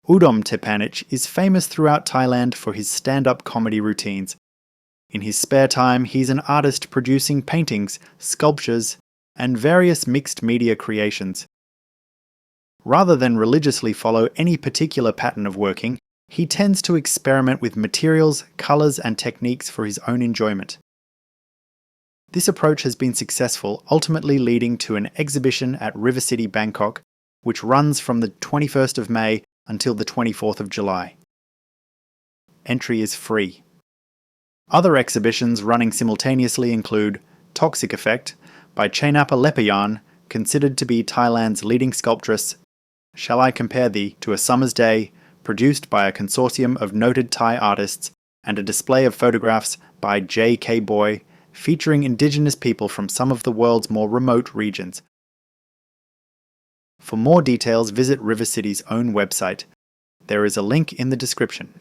Udom Taephanich is famous throughout Thailand for his stand-up comedy routines. In his spare time, he's an artist producing paintings, sculptures, and various mixed media creations. Rather than religiously follow any particular pattern of working, he tends to experiment with materials, colours, and techniques for his own enjoyment. This approach has been successful, ultimately leading to an exhibition at River City Bangkok, which runs from the 21st of May until the 24th of July. Entry is free. Other exhibitions running simultaneously include Toxic Effect by Chainappa Lepajarn, considered to be Thailand's leading sculptress, Shall I Compare Thee to a Summer's Day, produced by a consortium of noted Thai artists, and a display of photographs by JKBoy featuring indigenous people from some of the world's more remote regions. For more details, visit River City's own website. There is a link in the description.